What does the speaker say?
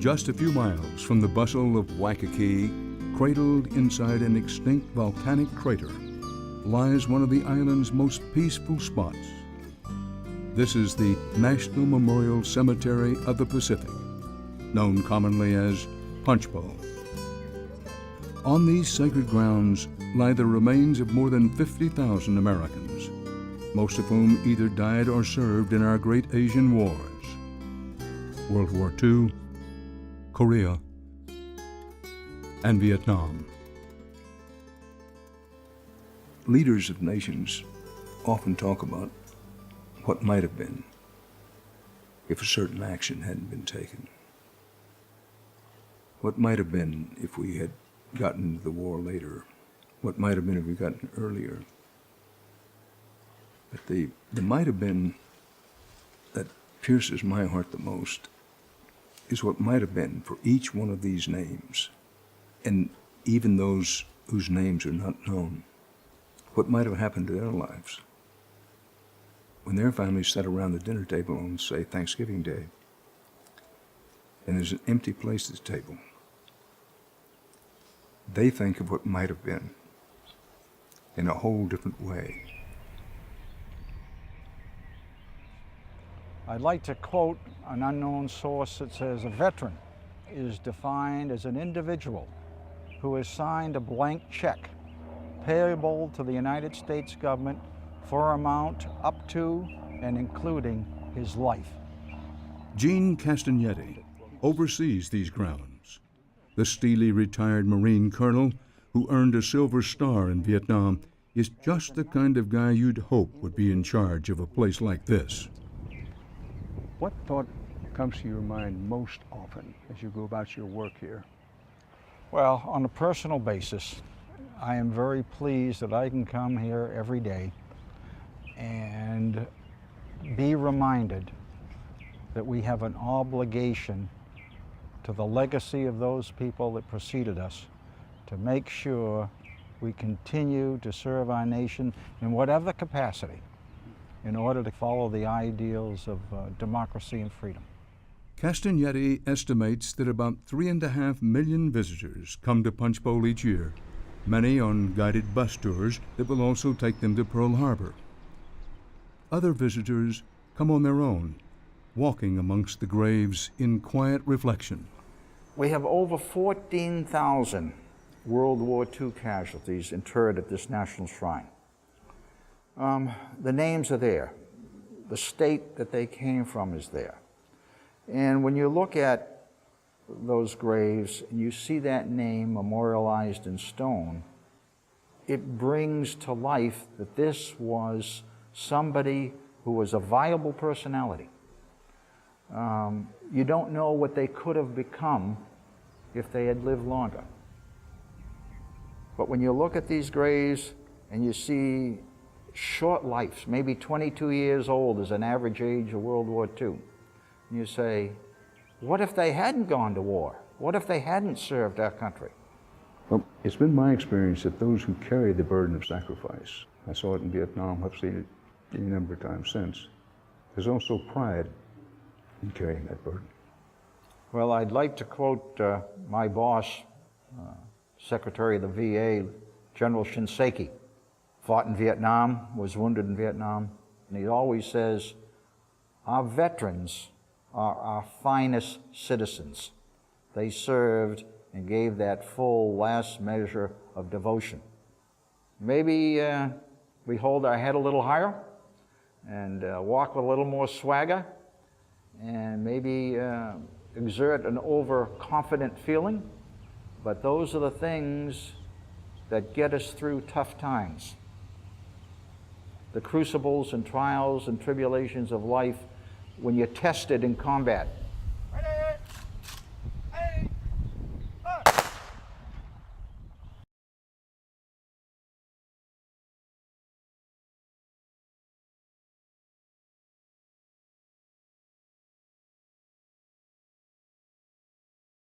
Just a few miles from the bustle of Waikiki, cradled inside an extinct volcanic crater, lies one of the island's most peaceful spots. This is the National Memorial Cemetery of the Pacific, known commonly as Punchbowl. On these sacred grounds lie the remains of more than 50,000 Americans, most of whom either died or served in our great Asian wars: World War II, Korea, and Vietnam. Leaders of nations often talk about what might have been if a certain action hadn't been taken. What might have been if we had gotten into the war later? What might have been if we gotten earlier? But the might have been that pierces my heart the most is what might have been for each one of these names, and even those whose names are not known. What might have happened to their lives when their families sat around the dinner table on, say, Thanksgiving Day, and there's an empty place at the table. They think of what might have been in a whole different way. I'd like to quote an unknown source that says, a veteran is defined as an individual who has signed a blank check payable to the United States government for amount up to and including his life. Gene Castagnetti oversees these grounds. The steely retired Marine colonel who earned a Silver Star in Vietnam is just the kind of guy you'd hope would be in charge of a place like this. What thought comes to your mind most often as you go about your work here? Well, on a personal basis, I am very pleased that I can come here every day and be reminded that we have an obligation to the legacy of those people that preceded us to make sure we continue to serve our nation in whatever capacity in order to follow the ideals of democracy and freedom. Castagnetti estimates that about 3.5 million visitors come to Punchbowl each year, many on guided bus tours that will also take them to Pearl Harbor. Other visitors come on their own, walking amongst the graves in quiet reflection. We have over 14,000 World War II casualties interred at this national shrine. The names are there. The state that they came from is there. And when you look at those graves and you see that name memorialized in stone, it brings to life that this was somebody who was a viable personality. You don't know what they could have become if they had lived longer. But when you look at these graves and you see short lives, maybe 22 years old is an average age of World War II, and you say, what if they hadn't gone to war? What if they hadn't served our country? Well, it's been my experience that those who carry the burden of sacrifice, I saw it in Vietnam, I've seen it a number of times since, there's also pride in carrying that burden. Well, I'd like to quote my boss, Secretary of the VA, General Shinseki, fought in Vietnam, was wounded in Vietnam, and he always says, our veterans are our finest citizens. They served and gave that full last measure of devotion. Maybe we hold our head a little higher and walk with a little more swagger and maybe exert an overconfident feeling, but those are the things that get us through tough times. The crucibles and trials and tribulations of life, when you're tested in combat,